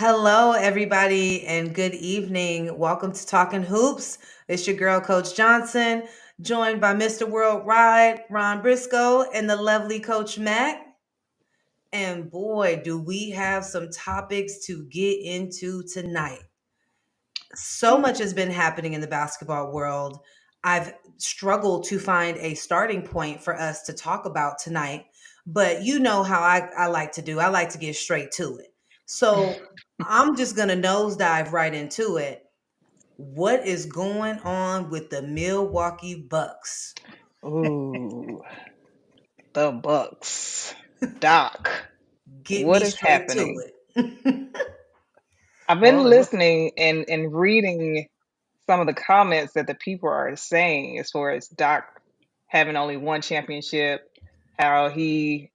Hello, everybody, and good evening. Welcome to Talking Hoops. It's your girl, Coach Johnson, joined by Mr. Worldwide, Ron Briscoe, and the lovely Coach Mac. And boy, do we have some topics to get into tonight. So much has been happening in the basketball world. I've struggled to find a starting point for us to talk about tonight, but you know how I like to do. I like to get straight to it. So I'm just going to nosedive right into it. What is going on with the Milwaukee Bucks? Ooh, the Bucks. Doc, Get what me is straight to happening? it. I've been Well, it looks listening and reading some of the comments that the people are saying as far as Doc having only one championship, how he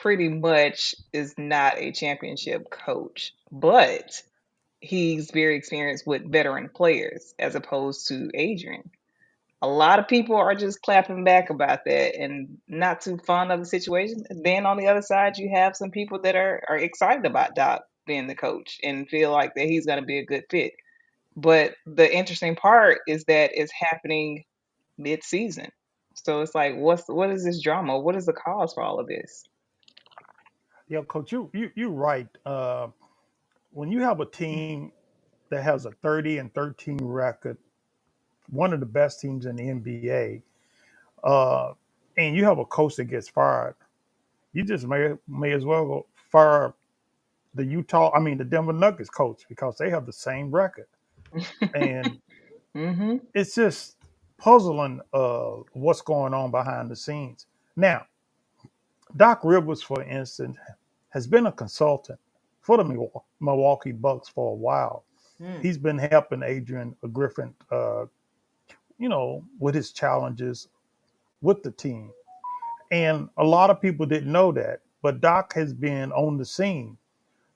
pretty much is not a championship coach, but he's very experienced with veteran players as opposed to Adrian. A lot of people are just clapping back about that and not too fond of the situation. Then on the other side, you have some people that are excited about Doc being the coach and feel like that he's going to be a good fit. But the interesting part is that it's happening mid-season. So it's like, what is this drama? What is the cause for all of this? yeah, coach. You're right. When you have a team that has a 30-13 record, one of the best teams in the NBA, uh, and you have a coach that gets fired, you just may as well go fire the Denver Nuggets coach because they have the same record, and Mm-hmm. it's just puzzling what's going on behind the scenes. Now, Doc Rivers, for instance, has been a consultant for the Milwaukee Bucks for a while. Hmm. He's been helping Adrian Griffin, with his challenges with the team. And a lot of people didn't know that, but Doc has been on the scene.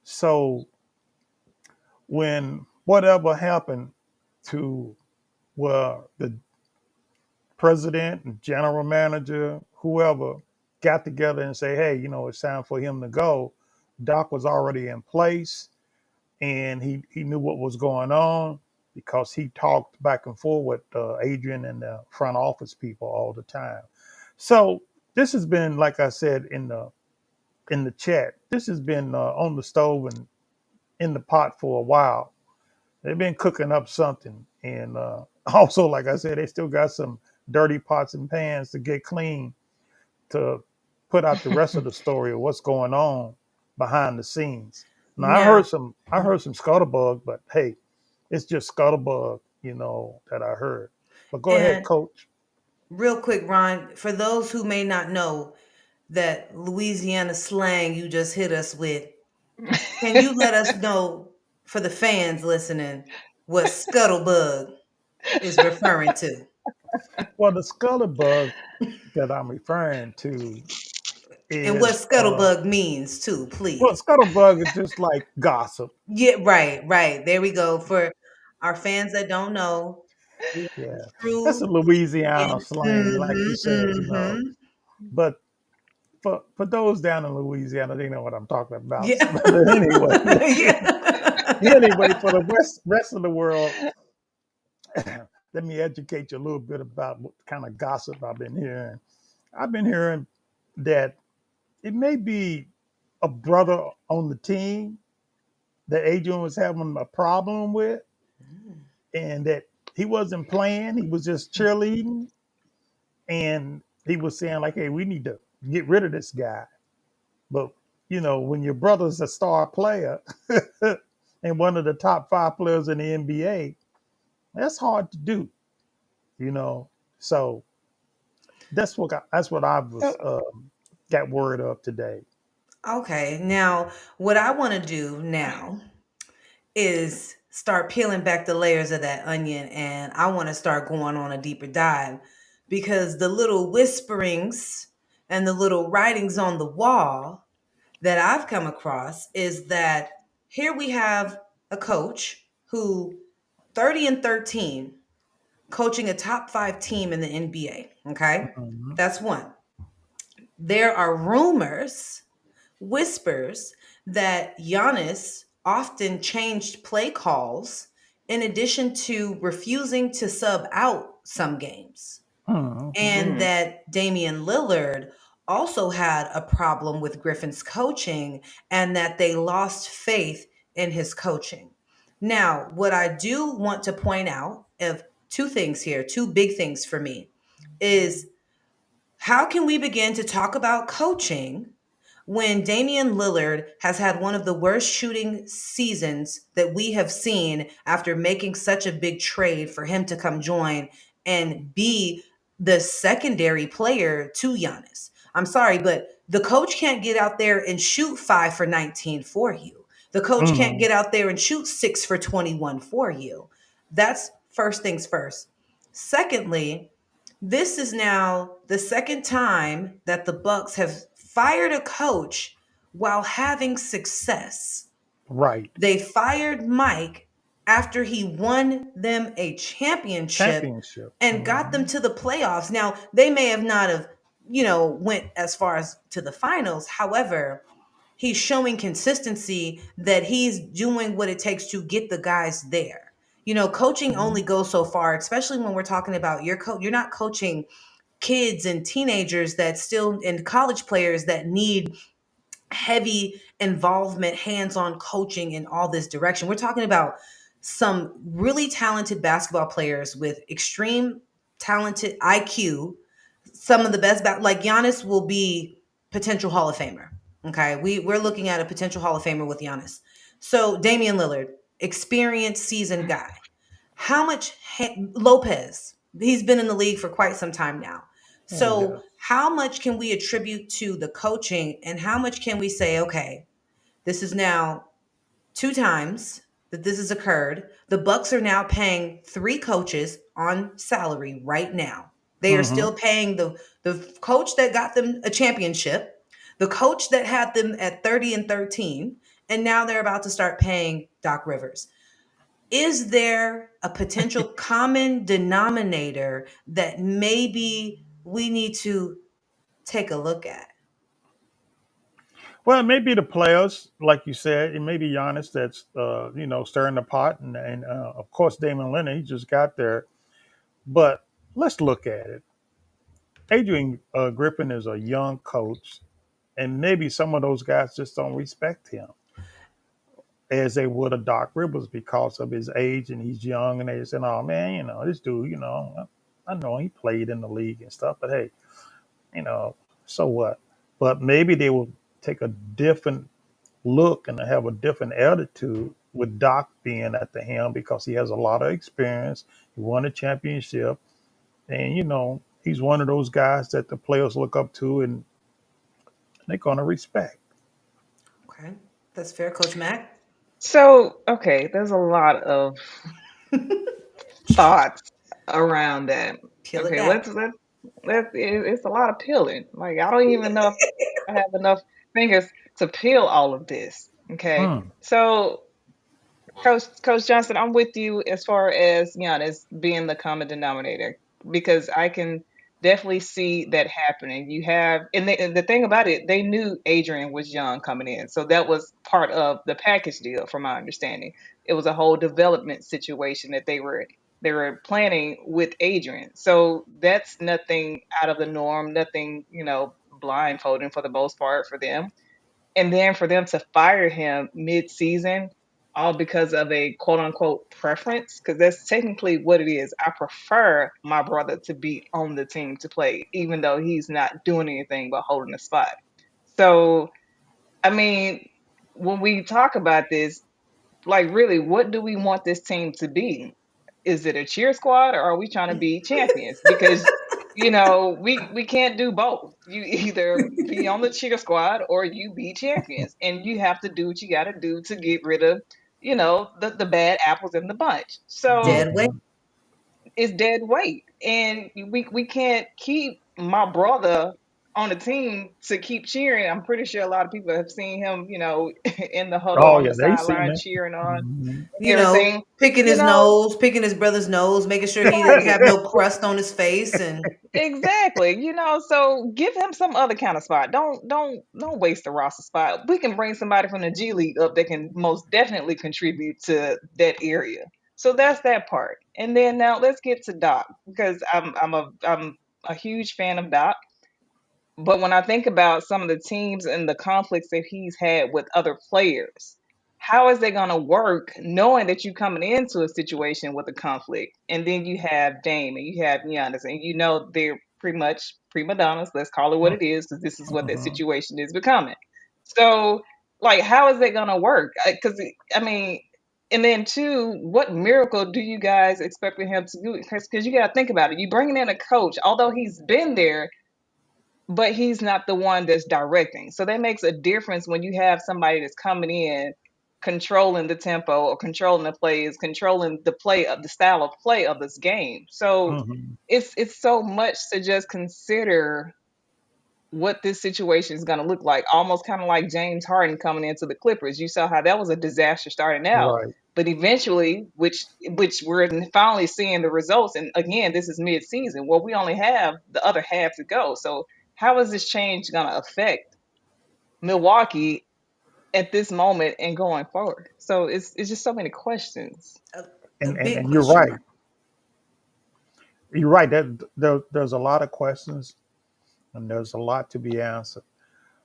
So when whatever happened to the president and general manager, whoever got together and say, hey, it's time for him to go, Doc was already in place and he knew what was going on because he talked back and forth with Adrian and the front office people all the time. So this has been, like I said in the chat, this has been on the stove and in the pot for a while. They've been cooking up something, and also, like I said, they still got some dirty pots and pans to get clean to put out the rest of the story of what's going on behind the scenes. Now Now, I heard some scuttlebug, but hey, it's just scuttlebug, that I heard. But go ahead, and coach. real quick, Ron, for those who may not know that Louisiana slang you just hit us with, can you let us know, for the fans listening, what scuttlebug is referring to? Well, the scuttlebug that I'm referring to And what is scuttlebug means too, well, please. scuttlebug is just like gossip. Yeah, right, right. There we go. For our fans that don't know, we have Yeah, that's true a Louisiana Louisiana. slang, like you Mm-hmm, said. mm-hmm. But for those down in Louisiana, they know what I'm talking about. Yeah. But anyway, Yeah. anyway, for the rest of the world, let me educate you a little bit about what kind of gossip I've been hearing. I've been hearing that it may be a brother on the team that Adrian was having a problem with, and that he wasn't playing; he was just cheerleading, and he was saying like, "Hey, we need to get rid of this guy." But when your brother's a star player and one of the top five players in the NBA, that's hard to do. You know, so that's what I was got word of today. Okay. Now, what I want to do now is start peeling back the layers of that onion, and I want to start going on a deeper dive because the little whisperings and the little writings on the wall that I've come across is that here we have a coach who 30 and 13 coaching a top 5 team in the NBA, okay? Mhm. That's one. There are rumors, whispers that Giannis often changed play calls in addition to refusing to sub out some games, Mm-hmm. and Mm. that Damian Lillard also had a problem with Griffin's coaching and that they lost faith in his coaching. Now, what I do want to point out of two things here, two big things for me, is how can we begin to talk about coaching when Damian Lillard has had one of the worst shooting seasons that we have seen after making such a big trade for him to come join and be the secondary player to Giannis? I'm sorry, but the coach can't get out there and shoot 5 for 19 for you. The coach can't Mm-hmm. get out there and shoot 6 for 21 for you. That's first things first. Secondly, this is now the second time that the Bucks have fired a coach while having success. Right. They fired Mike after he won them a championship Championship. and got them Mm-hmm. to the playoffs. Now, they may have not have, went as far as to the finals. However, he's showing consistency that he's doing what it takes to get the guys there. Coaching Mm-hmm. only goes so far, especially when we're talking about you're not coaching kids and teenagers that still and college players that need heavy involvement, hands-on coaching in all this direction. We're talking about some really talented basketball players with extreme talented IQ. Some of the best like Giannis will be potential Hall of Famer. Okay, we're looking at a potential Hall of Famer with Giannis. So Damian Lillard, experienced, seasoned guy. How much Lopez? He's been in the league for quite some time now. Oh So, yes. how much can we attribute to the coaching and how much can we say, okay, this is now two times that this has occurred. The Bucks are now paying three coaches on salary right now. They are Mm-hmm. still paying the coach that got them a championship, the coach that had them at 30 and 13, and now they're about to start paying Doc Rivers. Is there a potential common denominator that maybe we need to take a look at? Well, it may be the players, like you said. It may be Giannis that's stirring the pot, and of course Damon Leonard. He just got there, but let's look at it. Adrian Griffin is a young coach, and maybe some of those guys just don't respect him as they would a Doc Rivers because of his age and he's young, and they just say, "Oh man, this dude, I know he played in the league and stuff, but hey, you know, so what?" But maybe they will take a different look and have a different attitude with Doc being at the helm because he has a lot of experience. He won a championship, and he's one of those guys that the players look up to and they're gonna respect. Okay, that's fair, Coach Mack. So, okay, there's a lot of thoughts around that. Peel it Okay, back. it's a lot of peeling. Like I don't even know if I have enough fingers to peel all of this. Okay, Hmm. so Coach Johnson, I'm with you as far as Giannis being the common denominator because I can definitely see that happening. You have, and the thing about it, they knew Adrian was young coming in, so that was part of the package deal, from my understanding. It was a whole development situation that they were planning with Adrian. So that's nothing out of the norm, nothing blindfolding for the most part for them, and then for them to fire him mid-season all because of a quote unquote preference, because that's technically what it is. I prefer my brother to be on the team to play, even though he's not doing anything but holding a spot. So, I mean, when we talk about this, like, really, what do we want this team to be? Is it a cheer squad or are we trying to be champions? Because we can't do both. You either be on the cheer squad or you be champions, and you have to do what you got to do to get rid of the bad apples in the bunch. So Dead weight. Hmm. it's dead weight, and we can't keep my brother. on the team to keep cheering. I'm pretty sure a lot of people have seen him, in the huddle Oh on yeah, the they seen sideline it. cheering on Hmm. and You know, everything. picking You his know, nose, picking his brother's nose, making sure he didn't right. have no crust on his face, and Exactly. So give him some other kind of spot. Don't waste the roster spot. We can bring somebody from the G League up that can most definitely contribute to that area. So that's that part. And then now let's get to Doc because I'm a huge fan of Doc. But when I think about some of the teams and the conflicts that he's had with other players, how is it going to work knowing that you're coming into a situation with a conflict and then you have Dame and you have Giannis and they're pretty much prima donnas, let's call it what it is, because this is what that Hmm. situation is becoming. So, like, how is it going to work? Because, I mean, and then two, what miracle do you guys expect him to do? Because you got to think about it. You bringing in a coach, although he's been there, but he's not the one that's directing. So that makes a difference when you have somebody that's coming in, controlling the tempo or controlling the plays, controlling the play of the style of play of this game. So Hmm. it's so much to just consider what this situation is going to look like. Almost kind of like James Harden coming into the Clippers. You saw how that was a disaster starting out, Right. but eventually, which we're finally seeing the results. And again, this is mid-season. Well, we only have the other half to go. So how is this change going to affect Milwaukee at this moment and going forward? So it's just so many questions. a And, and big and you're question right. mark. You're right. That there's a lot of questions and there's a lot to be answered.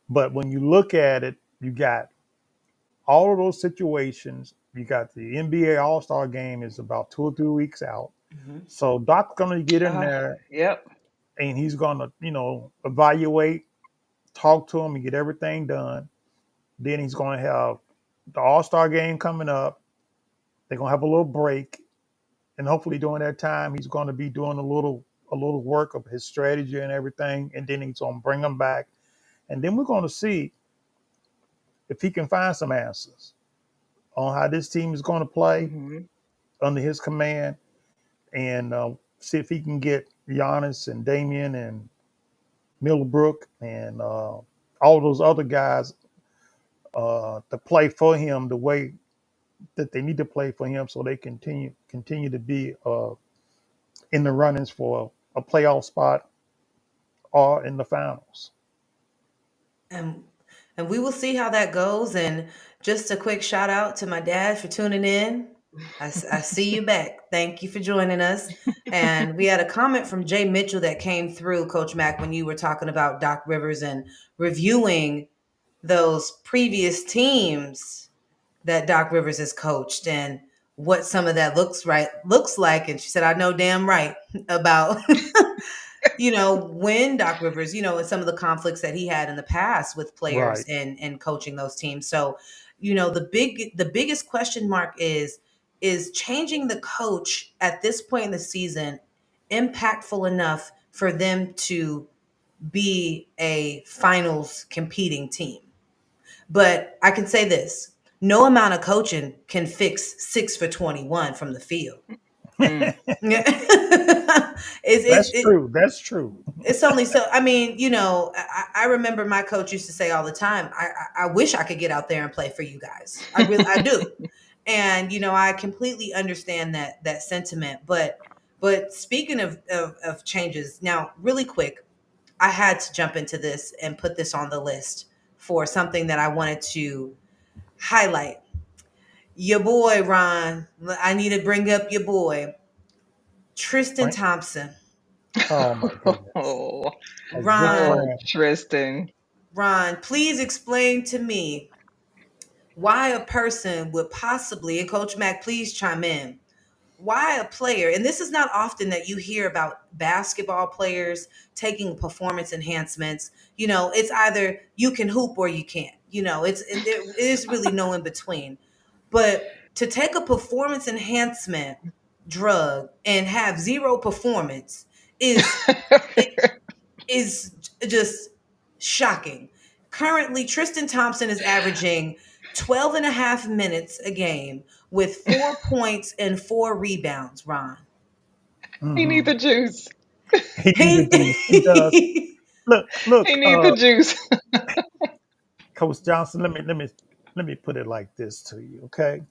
But when you look at it, you got all of those situations. You got the NBA All Star game is about 2 or 3 weeks out. Mhm. So Doc's gonna get in there Yep. and he's gonna, evaluate, talk to him, and get everything done. Then he's gonna have the All Star game coming up. They're gonna have a little break, and hopefully during that time he's gonna be doing a little work of his strategy and everything, and then he's gonna bring them back, and then we're gonna see if he can find some answers on how this team is going to play Hmm. under his command, and see if he can get Giannis and Damian and Millbrook and all those other guys to play for him the way that they need to play for him, so they continue to be in the runnings for a playoff spot or in the finals. and and we will see how that goes. And just a quick shout out to my dad for tuning in. I see you back. Thank you for joining us. And we had a comment from Jay Mitchell that came through, Coach Mack, when you were talking about Doc Rivers and reviewing those previous teams that Doc Rivers has coached and what some of that looks like. And she said, I know damn right about when Doc Rivers, and some of the conflicts that he had in the past with players Right. and coaching those teams. So, the biggest question mark is changing the coach at this point in the season impactful enough for them to be a finals competing team. But I can say this: no amount of coaching can fix 6 for 21 from the field. Mm. Yeah. it's, That's it, true. That's true. it's only so. I mean, I remember my coach used to say all the time, I wish I could get out there and play for you guys. I do. And I completely understand that sentiment. But speaking of changes, now really quick, I had to jump into this and put this on the list for something that I wanted to highlight. Your boy Ron, I need to bring up your boy Tristan Frank. Thompson. Oh my goodness. Oh, A good Ron, friend. Tristan. Please explain to me why a person would possibly, and Coach Mac, please chime in, why a player, and this is not often that you hear about basketball players taking performance enhancements. It's either you can hoop or you can't. There is really no in between. But to take a performance enhancement drug and have zero performance is is just shocking. Currently, Tristan Thompson is averaging 12 and a half minutes a game with 4 points and 4 rebounds, Ron. He need Hmm. the juice. He needed to. He does. He look, He need the juice. Coach Johnson. Let me put it like this to you, okay?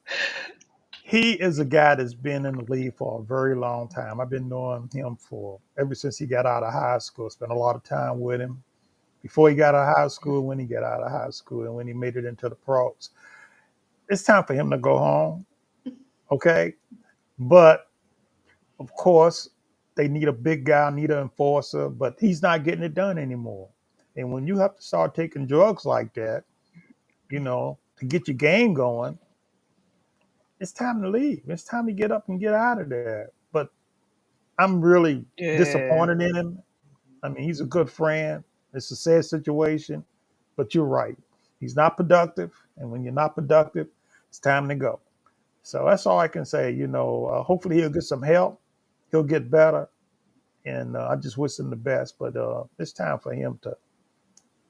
He is a guy that's been in the league for a very long time. I've been knowing him for ever since he got out of high school. Spent a lot of time with him before he got out of high school, when he got out of high school, and when he made it into the pros. It's time for him to go home, okay? But of course, they need a big guy, need an enforcer, but he's not getting it done anymore. And when you have to start taking drugs like that, to get your game going, it's time to leave. It's time to get up and get out of there. But I'm really Yeah. disappointed in him. I mean, he's a good friend. It's a sad situation, but you're right. He's not productive. And when you're not productive, it's time to go. So that's all I can say. Hopefully he'll get some help. He'll get better. And I just wish him the best. But it's time for him to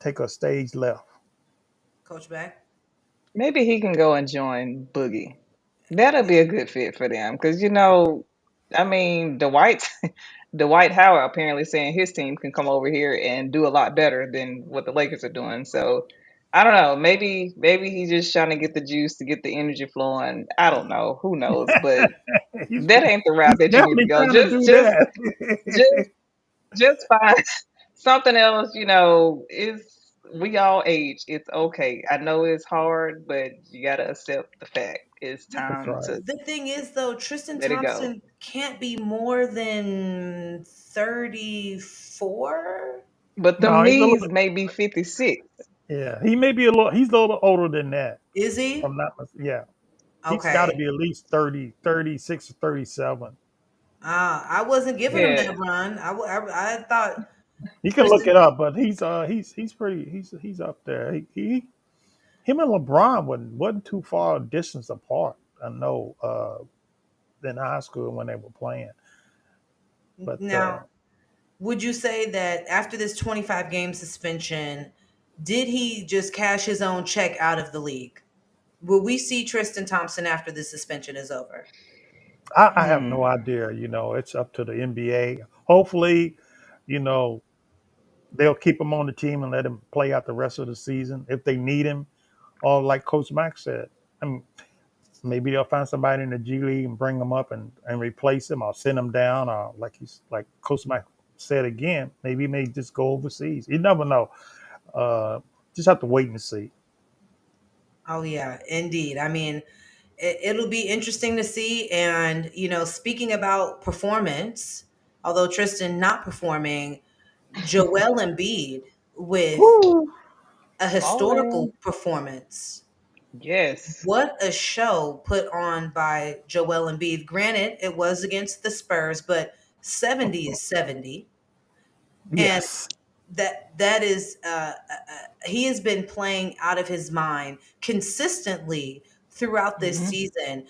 take a stage left. Coach Beck. Maybe he can go and join Boogie. That'll be a good fit for them because I mean, Dwight Howard apparently saying his team can come over here and do a lot better than what the Lakers are doing. So I don't know. Maybe he's just trying to get the juice to get the energy flowing. I don't know. Who knows? But he's, that ain't the route he's that you need to definitely go. trying to Just do just just that. just find something else. Is we all age. It's okay. I know it's hard, but you gotta accept the fact it's The, That's time right. to the thing is, though, Tristan let it go. Thompson can't be more than 34. But them No, he's a little knees bit. may be 56. Yeah, he may be a little. He's a little older than that. Is If he? I'm not. Yeah, he's got to Okay. be at least 30, 36 or 37. I wasn't giving him that Yeah. run. I thought You can look Tristan. it up, but he's pretty. He's up there. Him and LeBron wasn't too far a distance apart. I know in high school when they were playing, but Now, would you say that after this 25 game suspension, did he just cash his own check out of the league? Will we see Tristan Thompson after the suspension is over? I have no Hmm. idea. It's up to the NBA. Hopefully, you know they'll keep him on the team and let him play out the rest of the season if they need him. Or like Coach Mack said, I mean, maybe they'll find somebody in the G League and bring him up and replace him, or send him down, or like Coach Mack said again, maybe he may just go overseas. You never know. Uh, just have to wait and see. Oh yeah, indeed. I mean, it'll be interesting to see. And speaking about performance, although Tristan not performing, Joel Embiid with Woo! a historical Falling. performance. Yes. What a show put on by Joel Embiid. Granted, it was against the Spurs, but 70 is 70. And Yes. that is he has been playing out of his mind consistently throughout this Hmm. season.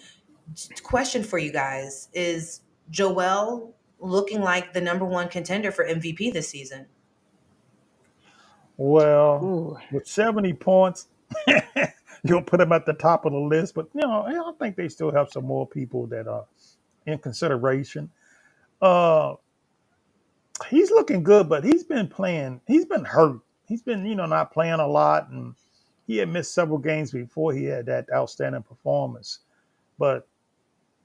Question for you guys, is Joel looking like the number one contender for MVP this season? Well, Ooh. with 70 points, you'll put him at the top of the list. But I think they still have some more people that are in consideration. Uh, he's looking good, but he's been playing. He's been hurt. He's been, not playing a lot, and he had missed several games before he had that outstanding performance. But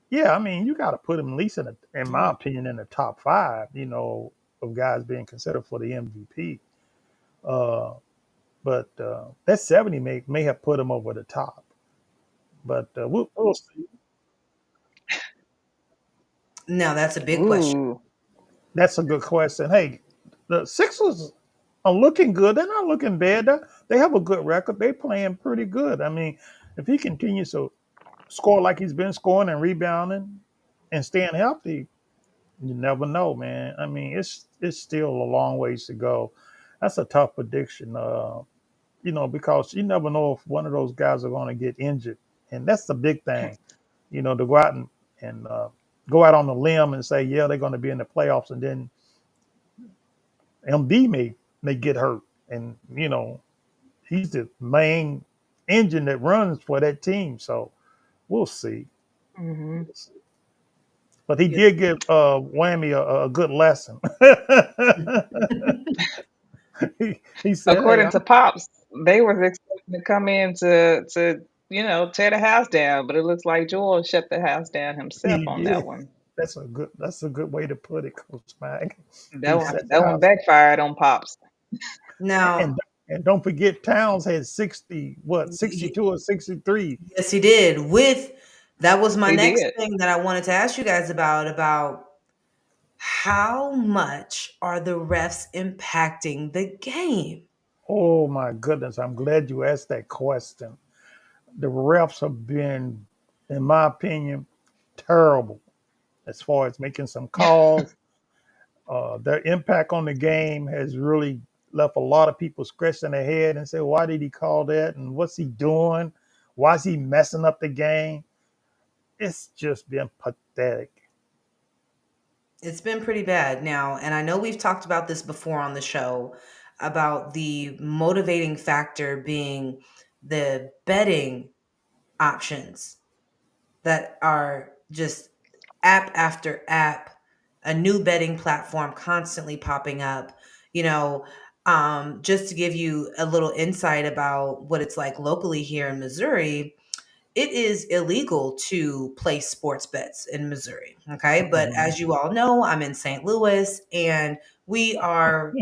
yeah, I mean, you got to put him at least in my opinion, in the top five. Of guys being considered for the MVP. Uh, but that 70 may have put him over the top. But we'll see. Now that's a big question. Ooh. That's a good question. Hey, the Sixers are looking good. They're not looking bad. They have a good record. They're playing pretty good. I mean, if he continues to score like he's been scoring and rebounding and staying healthy, you never know, man. I mean, it's still a long ways to go. That's a tough prediction, because you never know if one of those guys are going to get injured, and that's the big thing. To go out and go out on the limb and say, yeah, they're going to be in the playoffs, and then MD may get hurt, and he's the main engine that runs for that team. So we'll see. Hmm. But he Yeah. did give Whammy a good lesson. he said, "Hey, According to I'm." Pops, they was expecting to come in to tear the house down, but it looks like Joel shut the house down himself He on that did. one. That's a good way to put it, Coach Mack. That He one set the that one house. backfired on Pops. Now, And don't forget, Towns had 62 or 63. yes, he did. With that was my He next did. thing that I wanted to ask you guys about how much are the refs impacting the game? Oh my goodness! I'm glad you asked that question. The refs have been, in my opinion, terrible as far as making some calls. Their impact on the game has really left a lot of people scratching their head and say, "Why did he call that? And what's he doing? Why is he messing up the game?" It's just been pathetic. It's been pretty bad now, and I know we've talked about this before on the show about the motivating factor being the betting options that are just app after app, a new betting platform constantly popping up. You know, just to give you a little insight about what it's like locally here in Missouri, it is illegal to place sports bets in Missouri. Okay. But Mhm. as you all know, I'm in St. Louis and we are,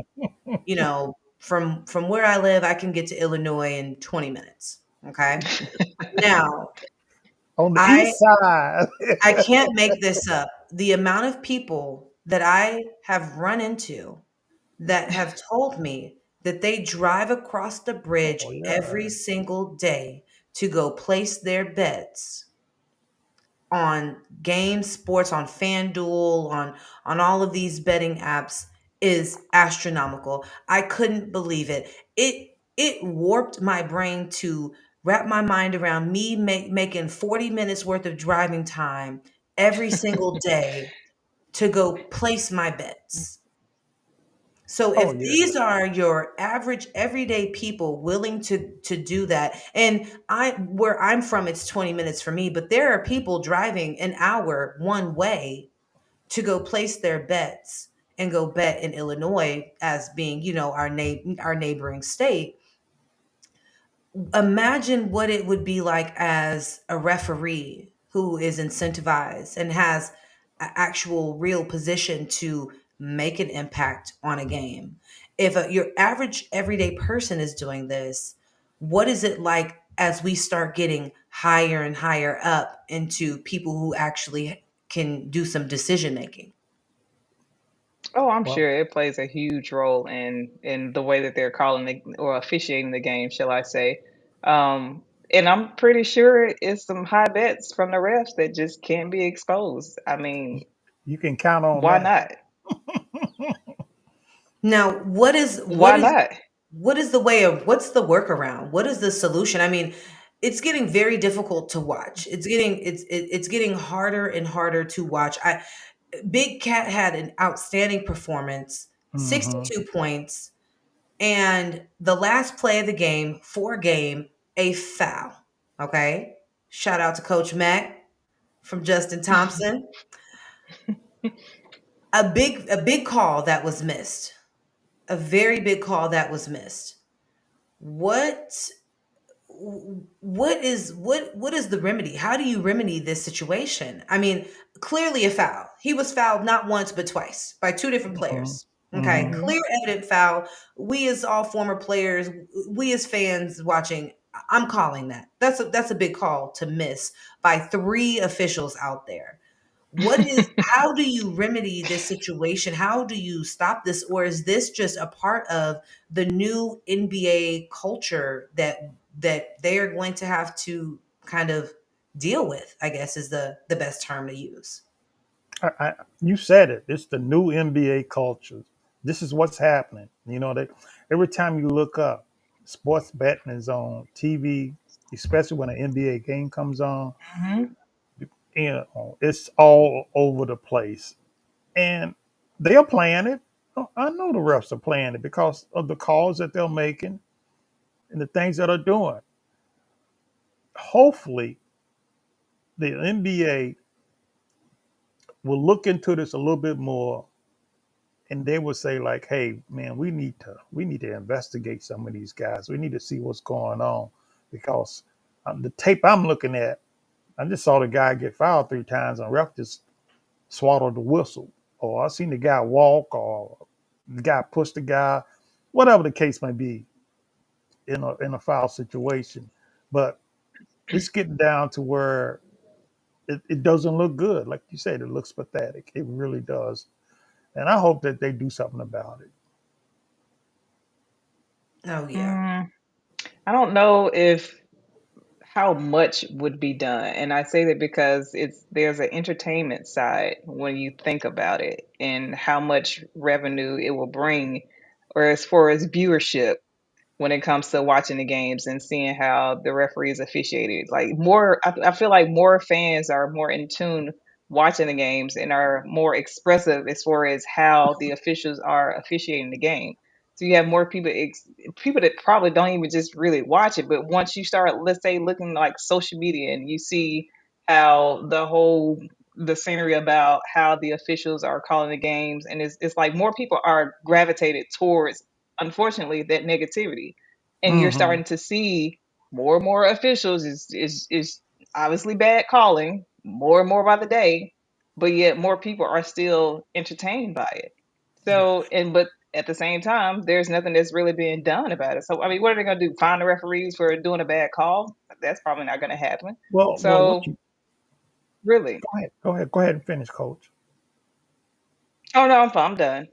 from where I live, I can get to Illinois in 20 minutes. Okay. Now, On the I east side. I can't make this up. The amount of people that I have run into that have told me that they drive across the bridge Oh yeah. every single day to go place their bets on game sports, on FanDuel, on all of these betting apps is astronomical. I couldn't believe it. It warped my brain to wrap my mind around me making 40 minutes worth of driving time every single day to go place my bets. So Oh if yeah. these are your average everyday people willing to do that, and I where I'm from, it's 20 minutes for me, but there are people driving an hour one way to go place their bets and go bet in Illinois as being, our neighboring state. Imagine what it would be like as a referee who is incentivized and has an actual real position to make an impact on a game. If your average everyday person is doing this, what is it like as we start getting higher and higher up into people who actually can do some decision making? Oh, I'm Well, sure it plays a huge role in the way that they're calling or officiating the game, shall I say. And I'm pretty sure it's some high bets from the refs that just can't be exposed. I mean, you can count on why that. not? Now, Why not? what is the way of what's the workaround? What is the solution? I mean, it's getting very difficult to watch. It's getting harder and harder to watch. Big Cat had an outstanding performance, Hmm. 62 points, and the last play of the game, for game, a foul. Okay? Shout out to Coach Mack from Justin Thompson. A big call that was missed. A very big call that was missed. What what is the remedy? How do you remedy this situation? I mean, clearly a foul. He was fouled not once but twice by two different Hmm. players. Okay, Hmm. Hmm. clear evident foul. We as all former players, we as fans watching, I'm calling that. That's a big call to miss by three officials out there. How do you remedy this situation? How do you stop this? Or is this just a part of the new NBA culture that they are going to have to kind of deal with, I guess is the best term to use. You said it. It's the new NBA culture. This is what's happening. Every time you look up, sports betting is on TV, especially when an NBA game comes on. Mhm. It's all over the place, and they are playing it. Oh, I know the refs are playing it because of the calls that they're making and the things that are doing. Hopefully, the NBA will look into this a little bit more and they would say like, "Hey, man, we need to investigate some of these guys. We need to see what's going on because the tape I'm looking at, I just saw the guy get fouled 3 times and ref just swallowed the whistle, or I seen the guy walk, or the guy pushed the guy, whatever the case may be in a foul situation. But it's getting down to where it doesn't look good. Like you said, it looks pathetic. It really does. And I hope that they do something about it. Oh yeah. Mm, I don't know if how much would be done. And I say that because it's there's an entertainment side when you think about it and how much revenue it will bring or as far as viewership when it comes to watching the games and seeing how the referees officiated. Like more, I feel like more fans are more in tune watching the games and are more expressive as far as how the officials are officiating the game. So you have more people, people that probably don't even just really watch it, but once you start, let's say, looking like social media and you see how the scenery about how the officials are calling the games, and it's like more people are gravitated towards, unfortunately, that negativity, and you're Hmm. starting to see more and more officials is obviously bad calling more and more by the day, but yet more people are still entertained by it. Yeah. So, and but at the same time, there's nothing that's really being done about it. So, I mean, what are they going to do? Find the referees for doing a bad call? That's probably not going to happen. Well, what So, you really, go ahead and finish, Coach. oh no, I'm done.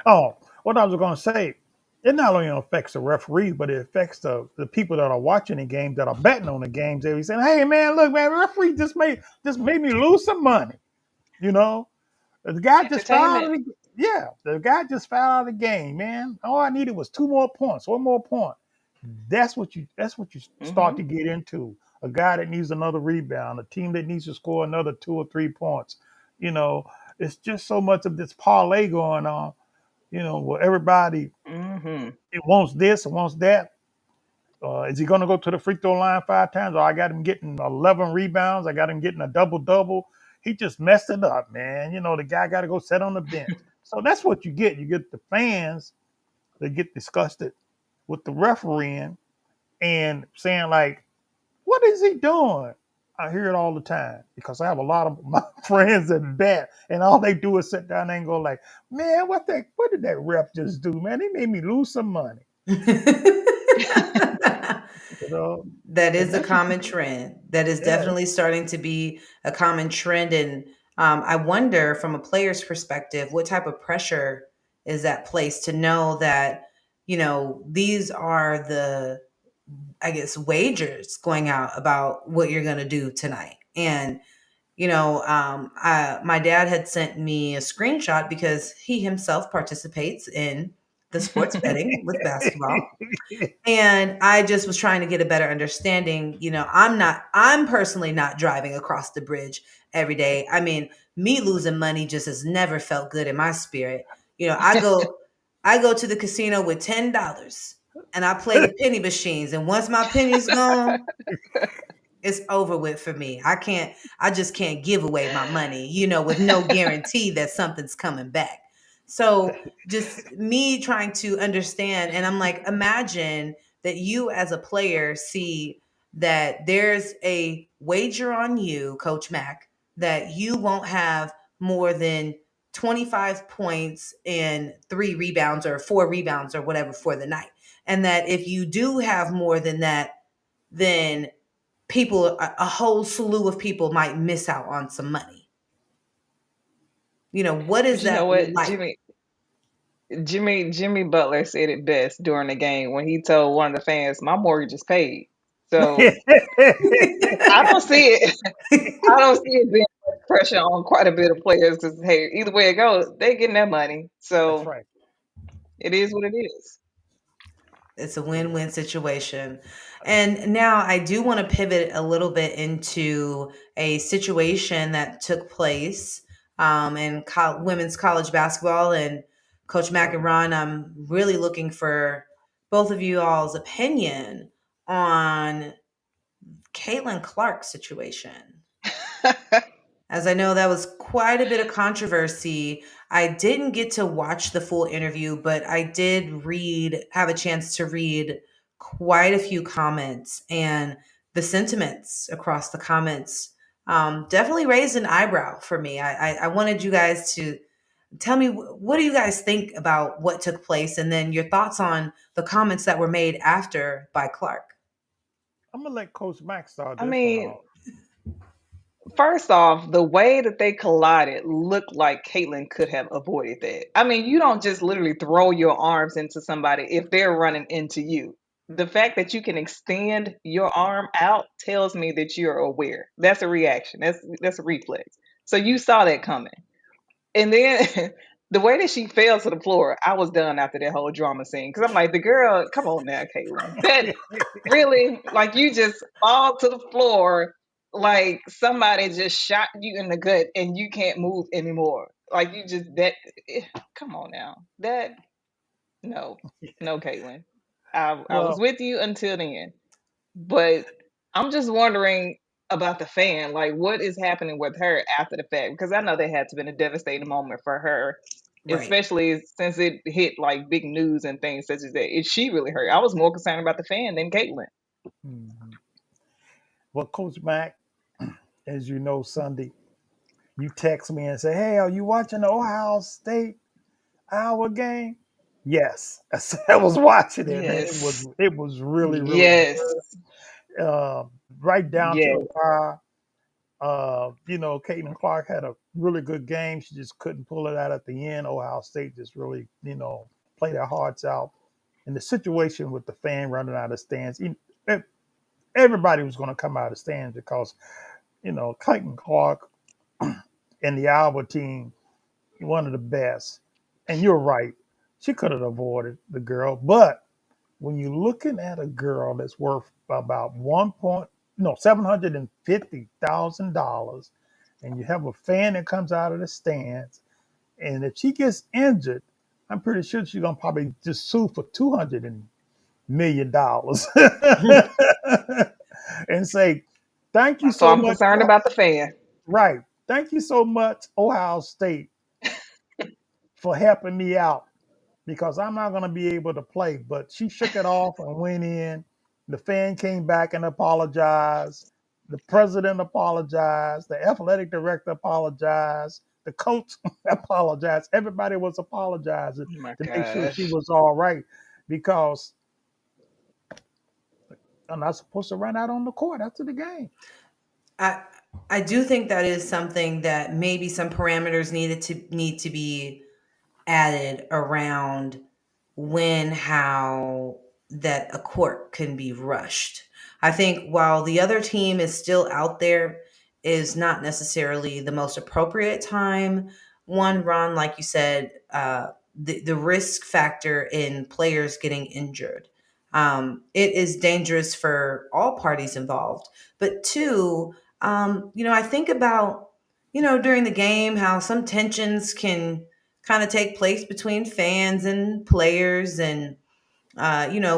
Oh, what I was going to say, it not only affects the referees, but it affects the people that are watching the games, that are betting on the games. They be saying, "Hey, man, look, man, the referee just made me lose some money." You know, the guy just fell out of Entertainment. the yeah, the guy just fell out of the game, man. All I needed was 2 more points, 1 more point. That's what you start Hmm. to get into. A guy that needs another rebound, a team that needs to score another 2 or 3 points. You know, it's just so much of this parlay going on. Where everybody Hmm. it wants this and wants that. Is he going to go to the free throw line 5 times? Or I got him getting 11 rebounds. I got him getting a double double. He just messed it up, man. The guy got to go sit on the bench. So that's what you get. You get the fans that get disgusted with the refereeing and saying like, "What is he doing?" I hear it all the time because I have a lot of my friends that bet, and all they do is sit down and go like, "Man, what did that ref just do, man? He made me lose some money." You know, That and is a that's what you common get. trend. That is Yeah. definitely starting to be a common trend. And I wonder, from a player's perspective, what type of pressure is that placed to know that, these are the, I guess, wagers going out about what you're going to do tonight. And, my dad had sent me a screenshot because he himself participates in the sports betting with basketball. And I just was trying to get a better understanding. I'm personally not driving across the bridge every day. I mean, me losing money just has never felt good in my spirit. I go to the casino with $10 and I play the penny machines. And once my penny's gone, it's over with for me. I just can't give away my money, with no guarantee that something's coming back. So just me trying to understand, and I'm like, imagine that you as a player see that there's a wager on you, Coach Mack, that you won't have more than 25 points and 3 rebounds or 4 rebounds or whatever for the night. And that if you do have more than that, then a whole slew of people might miss out on some money. What But is you know that what, like? Jimmy Butler said it best during the game when he told one of the fans, "My mortgage is paid." So I don't see it. I don't see it being much pressure on quite a bit of players because hey, either way it goes, they getting that money. That's So right. it is what it is. It's a win-win situation. And now I do want to pivot a little bit into a situation that took place in women's college basketball. And Coach Mack and Ron, I'm really looking for both of you all's opinion on Caitlin Clark's situation. as I know that was quite a bit of controversy. I didn't get to watch the full interview, but I did have a chance to read quite a few comments, and the sentiments across the comments definitely raised an eyebrow for me. I wanted you guys to tell me, what do you guys think about what took place, and then your thoughts on the comments that were made after by Clark. I'm gonna let Coach Mack start I this one mean, off. first off, the way that they collided looked like Caitlyn could have avoided that. I mean, you don't just literally throw your arms into somebody if they're running into you. The fact that you can extend your arm out tells me that you're aware. That's a reaction. That's a reflex. So you saw that coming. And then the way that she fell to the floor, I was done after that whole drama scene. Because I'm like, the girl, come on now, Caitlyn. That really, like, you just fall to the floor like somebody just shot you in the gut and you can't move anymore. Like, you just, come on now. No, no, Caitlyn. I was Well, with you until then. But I'm just wondering about the fan. Like, what is happening with her after the fact? Because I know that had to been a devastating moment for her, Right. especially since it hit like big news and things such as that. It she really hurt. I was more concerned about the fan than Caitlyn. mhm. Well, Coach Mack, as you know, Sunday, you text me and say, "Hey, are you watching the Ohio State Iowa game?" Yes, I was watching it, man. Yes. It was really really Yes. uh, right down to the Yes. wire. Caitlin Clark had a really good game. She just couldn't pull it out at the end. Ohio State just really, played their hearts out. And the situation with the fan running out of stands, everybody was going to come out of stands because, Clayton Clark and the Iowa team, one of the best. And you're right. She could have avoided the girl. But when you're looking at a girl that's worth about $750,000, and you have a fan that comes out of the stands, and if she gets injured, I'm pretty sure she's gonna probably just sue for $200 million and say, "Thank you So so I'm much." concerned about the fan. Right. Thank you so much, Ohio State, for helping me out because I'm not going to be able to play. But she shook it off and went in. The fan came back and apologized. The president apologized. The athletic director apologized. The coach apologized. Everybody was apologizing Oh my to make sure she gosh. was all right because I'm not supposed to run out on the court after the game. I I do think that is something that maybe some parameters need to be added around when, how that a court can be rushed. I think while the other team is still out there is not necessarily the most appropriate time. One, Ron, like you said, the risk factor in players getting injured. It is dangerous for all parties involved. But two, I think about, during the game, how some tensions can kind of take place between fans and players. And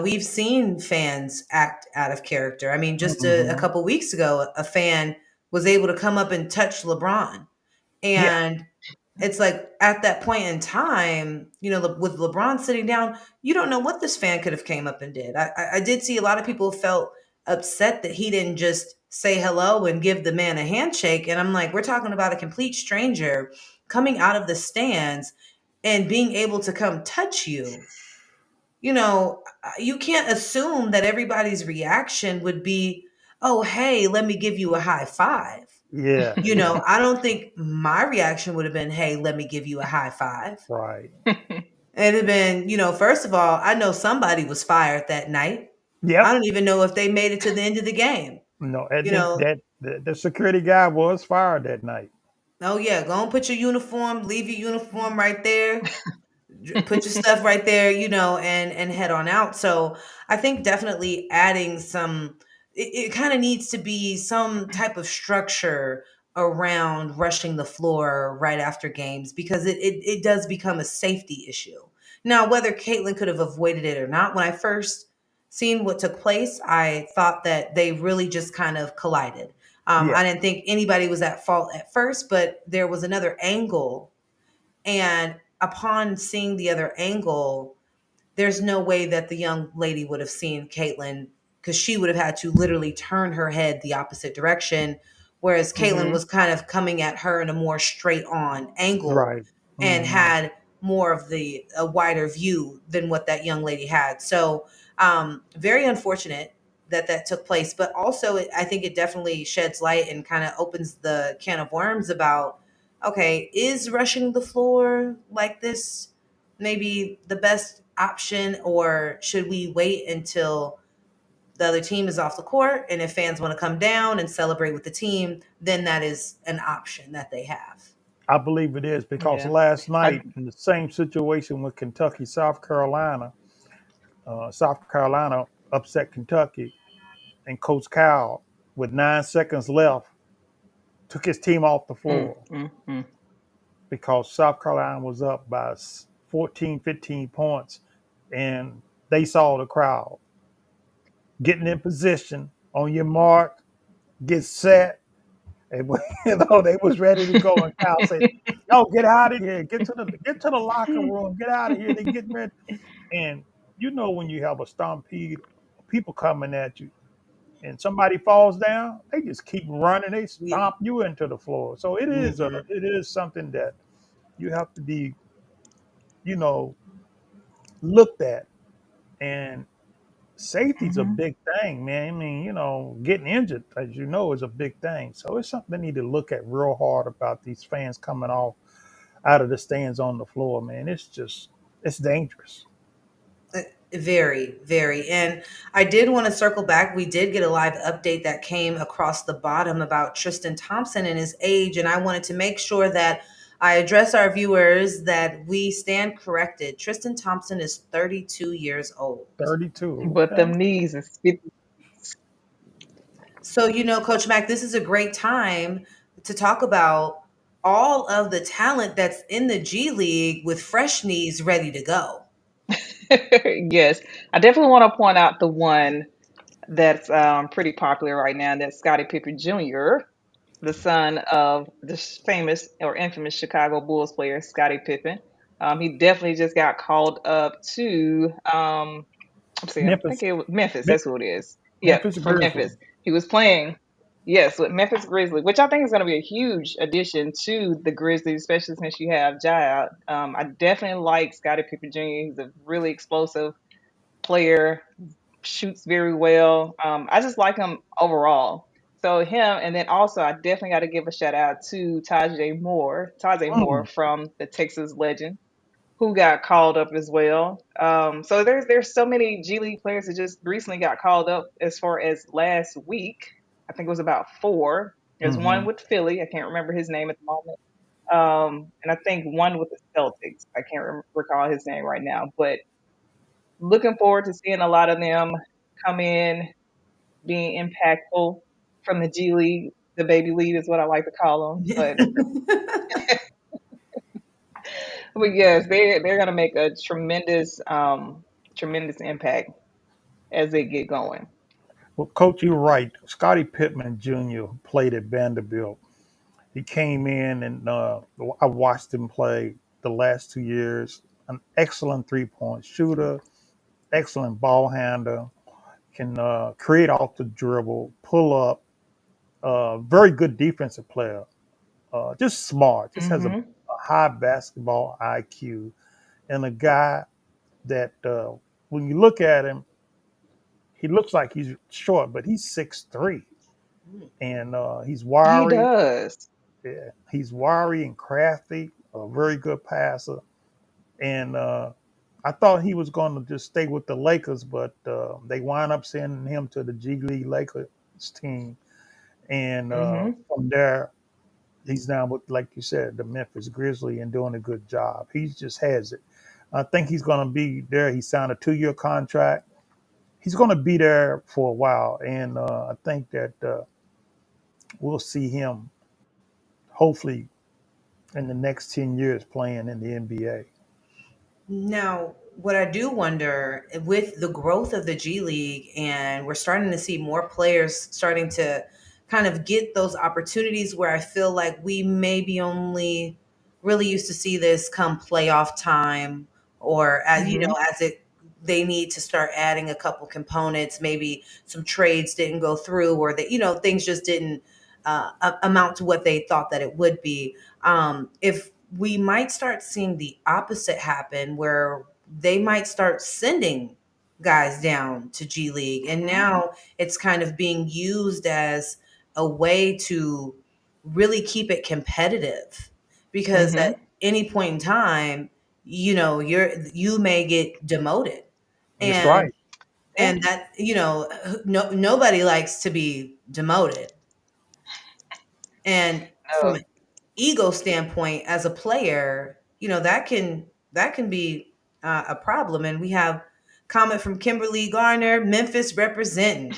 we've seen fans act out of character. I mean, just a Hmm. couple weeks ago, a fan was able to come up and touch LeBron. Yeah, And it's like at that point in time, with LeBron sitting down, you don't know what this fan could have came up and did. I did see a lot of people felt upset that he didn't just say hello and give the man a handshake. And I'm like, we're talking about a complete stranger coming out of the stands and being able to come touch you. You can't assume that everybody's reaction would be, oh, hey, let me give you a high five. yeah, I don't think my reaction would have been, hey, let me give you a high five. right. It'd have been, first of all, I know somebody was fired that night. I Yep. don't even know if they made it to the end of the game. No, I You think know, that the security guy was fired that night. oh yeah, go and put your uniform, leave your uniform right there, put your stuff right there, and head on out. So I think definitely adding it kind of needs to be some type of structure around rushing the floor right after games, because it does become a safety issue. Now, whether Caitlin could have avoided it or not, when I first seen what took place, I thought that they really just kind of collided. Yeah, I didn't think anybody was at fault at first, but there was another angle. And upon seeing the other angle, there's no way that the young lady would have seen Caitlyn, because she would have had to literally turn her head the opposite direction, whereas Caitlyn Mm-hmm. was kind of coming at her in a more straight on angle right. and Hmm. had more of the a wider view than what that young lady had. So very unfortunate that that took place, but also I think it definitely sheds light and kind of opens the can of worms about, okay, is rushing the floor like this maybe the best option, or should we wait until the other team is off the court, and if fans want to come down and celebrate with the team, then that is an option that they have. I believe it is because Yeah. last I, night in the same situation with Kentucky, South Carolina upset Kentucky, and Coach Cal, with 9 seconds left, took his team off the mm, floor mm, mm. because South Carolina was up by 14, 15 points, and they saw the crowd getting in position on your mark, get set, and they was ready to go. And Cal said, "Yo, get out of here! Get to the locker room! Get out of here! They getting ready." And when you have a stampede, of people coming at you, and somebody falls down, they just keep running. They We, stomp you into the floor. So mhm. it is something that you have to be, you know, looked at. And safety's a Mm-hmm. big thing, man. I mean, getting injured, as you know, is a big thing. So it's something they need to look at real hard about these fans coming off out of the stands on the floor, man. It's dangerous. Very, very. And I did want to circle back. We did get a live update that came across the bottom about Tristan Thompson and his age. And I wanted to make sure that I address our viewers that we stand corrected. Tristan Thompson is 32 years old. 32. But Okay. them knees is 50. So, Coach Mac, this is a great time to talk about all of the talent that's in the G League with fresh knees ready to go. Yes. I definitely want to point out the one that's pretty popular right now. That's Scottie Pippen Jr., the son of the famous or infamous Chicago Bulls player Scottie Pippen. He definitely just got called up to let's see, I think Memphis, it was Memphis. Me- That's who it is. Yeah, Memphis from Grizzlies. Memphis. He was playing, yes, with Memphis Grizzlies, which I think is going to be a huge addition to the Grizzlies, especially since you have Ja out. I definitely like Scottie Pippen Jr. He's a really explosive player, shoots very well. I just like him overall. So him, and then also I definitely got to give a shout out to Tajay Moore Mm, from the Texas Legend, who got called up as well. So there's so many G League players that just recently got called up. As far as last week, I think it was about four. There's one hmm with Philly. I can't remember his name at the moment. And I think one with the Celtics. I can't recall his name right now. But looking forward to seeing a lot of them come in, being impactful from the G League. The baby league is what I like to call them. But yes, they're gonna make a tremendous impact as they get going. Well, Coach, you're right. Scottie Pittman Jr., who played at Vanderbilt, he came in and I watched him play the last 2 years. An excellent 3-point shooter, excellent ball handler, can create off the dribble, pull up, very good defensive player, just smart, just has a Mhm. high basketball IQ, and a guy that when you look at him, he looks like he's short, but he's 6'3", and he's He wiry. does. Yeah, he's wiry and crafty, a very good passer. And I thought he was going to just stay with the Lakers, but they wind up sending him to the G League Lakers team. And Mhm. from there, he's now with, like you said, the Memphis Grizzlies and doing a good job. He just has it. I think he's going to be there. He signed a 2-year contract. He's going to be there for a while, and I think that we'll see him hopefully in the next 10 years playing in the NBA. Now, what I do wonder with the growth of the G League, and we're starting to see more players starting to kind of get those opportunities where I feel like we maybe only really used to see this come playoff time, or as you Hmm. know, as it they need to start adding a couple components. Maybe some trades didn't go through, or that things just didn't amount to what they thought that it would be. If we might start seeing the opposite happen, where they might start sending guys down to G League, and Hmm. now it's kind of being used as a way to really keep it competitive, because Hmm. at any point in time, you may get demoted, That's and right. Yeah. that nobody likes to be demoted. And from No. an ego standpoint, as a player, that can be a problem. And we have comment from Kimberly Garner, Memphis representing.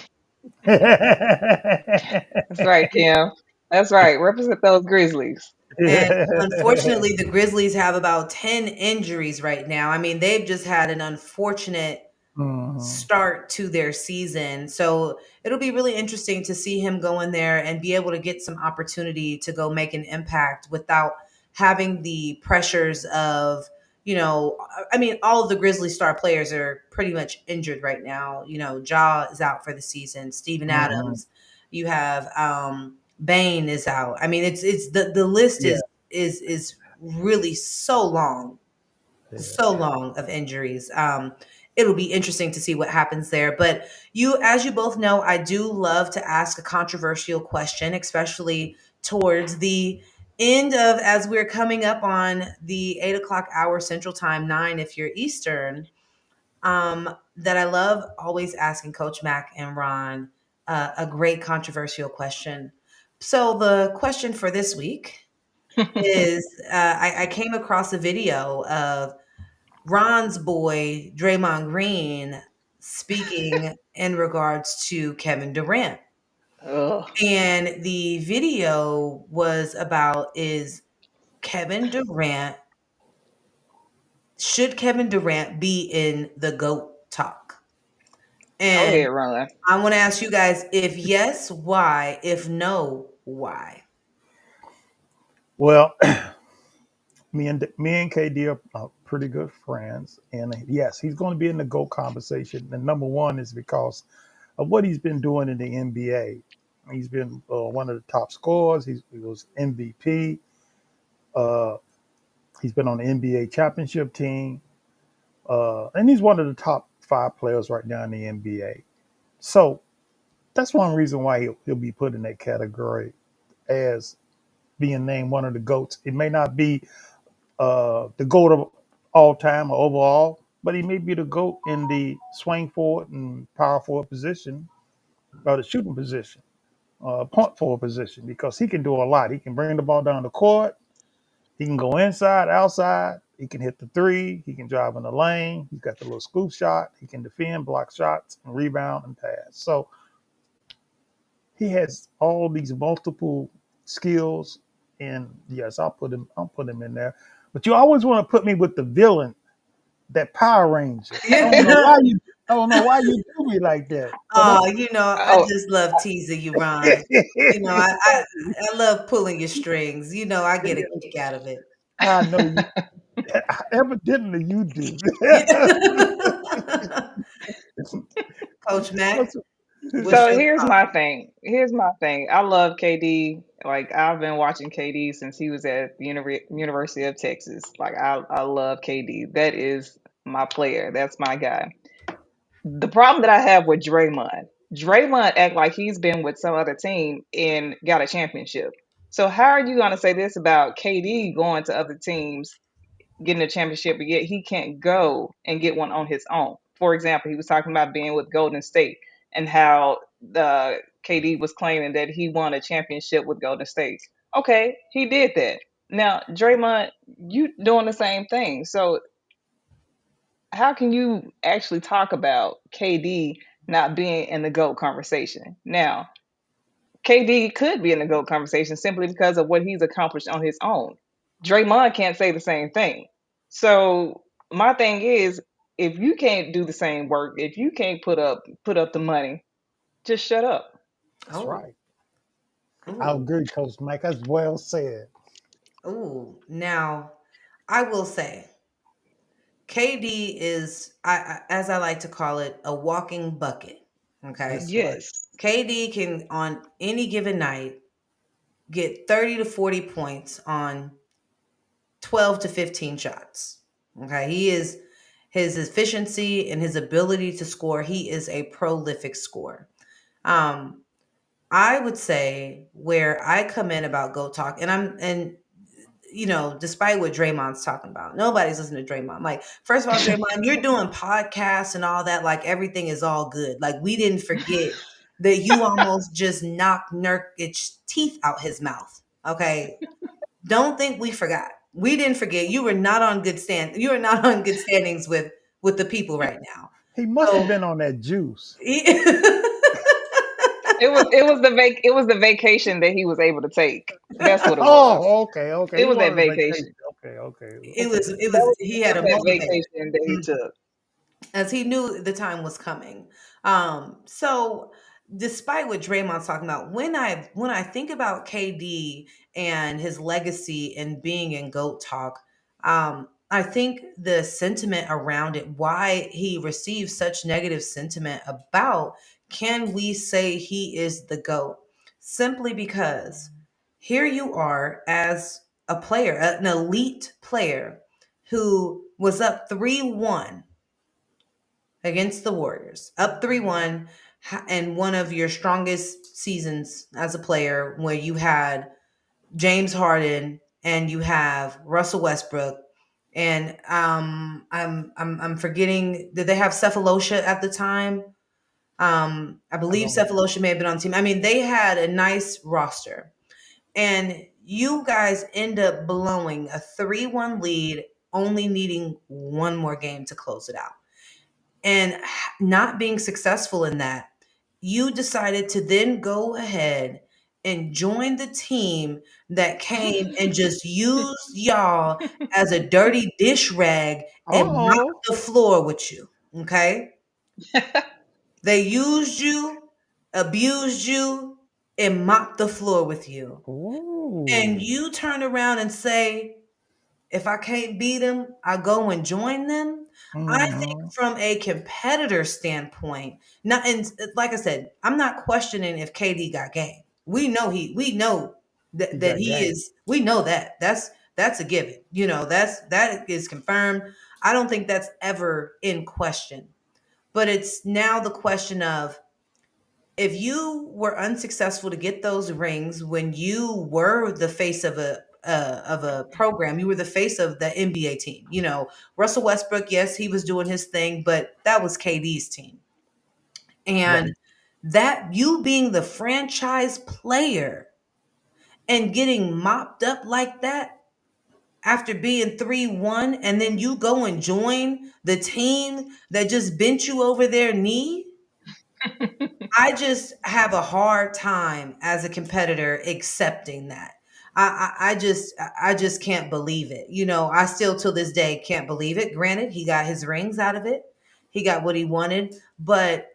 That's right, Kim. That's right. Represent those Grizzlies. And unfortunately, the Grizzlies have about 10 injuries right now. I mean, they've just had an unfortunate Mhm. start to their season. So it'll be really interesting to see him go in there and be able to get some opportunity to go make an impact without having the pressures of, I mean, all of the Grizzly star players are pretty much injured right now. Jaw is out for the season, Steven Mhm. Adams. You have Bain is out. I mean, it's the list Yeah, is really so long, yeah. so long of injuries. It'll be interesting to see what happens there. But as you both know, I do love to ask a controversial question, especially towards the end of, as we're coming up on the 8 o'clock hour Central Time, 9 if you're Eastern. That I love always asking Coach Mac and Ron a great controversial question. So the question for this week is, I came across a video of Ron's boy, Draymond Green, speaking in regards to Kevin Durant. Ugh. And the video was about, is Kevin Durant, should Kevin Durant be in the GOAT talk? Go ahead, And Ron. I want to ask you guys, if yes, why? If no, why? Well, me and KD are pretty good friends, and yes, he's going to be in the GOAT conversation. And number one is because of what he's been doing in the NBA. He's been one of the top scorers. He was MVP. Uh, he's been on the NBA championship team, and he's one of the top five players right now in the NBA. So that's one reason why he'll be put in that category as being named one of the goats. It may not be the GOAT of all time or overall, but he may be the GOAT in the swing forward and power forward position or the shooting position, point forward position, because he can do a lot. He can bring the ball down the court. He can go inside, outside. He can hit the three. He can drive in the lane. He's got the little scoop shot. He can defend, block shots, and rebound and pass. So he has all these multiple skills. And yes, I'll put him in there. But you always want to put me with the villain, that Power Ranger. I don't know why you do me like that. But Oh, that's I Oh, just love teasing you, Ron. I love pulling your strings. I get a kick out of it. I know you. Evidently, you do. Coach Mac, What's- what's so your here's thought? my thing. Here's my thing. I love KD. Like I've been watching KD since he was at the University of Texas. Like I love KD. That is my player. That's my guy. The problem that I have with Draymond act like he's been with some other team and got a championship. So how are you going to say this about KD going to other teams, getting a championship, but yet he can't go and get one on his own? For example, he was talking about being with Golden State and how the KD was claiming that he won a championship with Golden State. Okay, he did that. Now, Draymond, you doing the same thing. So how can you actually talk about KD not being in the GOAT conversation? Now, KD could be in the GOAT conversation simply because of what he's accomplished on his own. Draymond can't say the same thing. So my thing is, if you can't do the same work, if you can't put up the money, just shut up. That's Oh, right. I Ooh, agree, Coach Mike. That's well said. ooh. Now, I will say, KD is, as I like to call it, a walking bucket. Okay, That's right. Yes. KD can on any given night get 30 to 40 points on 12 to 15 shots. Okay, he is his efficiency and his ability to score. He is a prolific scorer. Um, I would say where I come in about Go Talk, and despite what Draymond's talking about, nobody's listening to Draymond. Like, first of all, Draymond, you're doing podcasts and all that. Like, everything is all good. Like, we didn't forget that you almost just knocked Nurkic's teeth out his mouth. Okay, don't think we forgot. We didn't forget. You were not on good stand. You are not on good standings with the people right now. He must have So. been on that juice. It was the vacation that he was able to take. That's what it was. Oh, okay, okay. It He was that wanted a vacation. vacation. Okay, okay, it okay. was it That was was he that had a was that motivator. vacation that he Mhm. took. As he knew the time was coming. So despite what Draymond's talking about, when I think about KD and his legacy and being in GOAT talk, I think the sentiment around it, why he receives such negative sentiment about, can we say he is the GOAT? Simply because here you are as a player, an elite player who was up 3-1 against the Warriors, up 3-1, and one of your strongest seasons as a player, where you had James Harden and you have Russell Westbrook. And I'm forgetting, did they have Cephalosha at the time? I I believe don't know. Cephalosha may have been on the team. I mean, they had a nice roster. And you guys end up blowing a 3-1 lead, only needing one more game to close it out. And not being successful in that, you decided to then go ahead and join the team that came and just used y'all as a dirty dish rag and Uh-oh. mopped the floor with you. Okay? They used you, abused you, and mopped the floor with you. And Ooh. you turn around and say, if I can't beat them, I go and join them. I think Mm-hmm. from a competitor standpoint, not and like I said, I'm not questioning if KD got game. We know He that got he game. is, we know that. That's a given. That is confirmed. I don't think that's ever in question. But it's now the question of, if you were unsuccessful to get those rings when you were the face of a program, you were the face of the NBA team. Russell Westbrook, yes, he was doing his thing, but that was KD's team. And Right. that, you being the franchise player and getting mopped up like that after being 3-1, and then you go and join the team that just bent you over their knee. I just have a hard time as a competitor accepting that. I just can't believe it. I still till this day can't believe it. Granted, he got his rings out of it. He got what he wanted,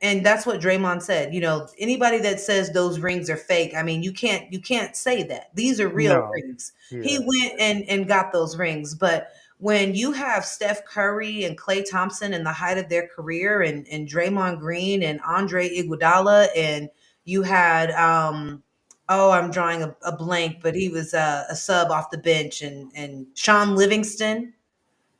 and that's what Draymond said. Anybody that says those rings are fake, I mean, you can't say that. These are real No. rings. He Yeah. went and got those rings, but when you have Steph Curry and Klay Thompson in the height of their career, and Draymond Green and Andre Iguodala, and you had I'm drawing a blank, but he was a sub off the bench, and Sean Livingston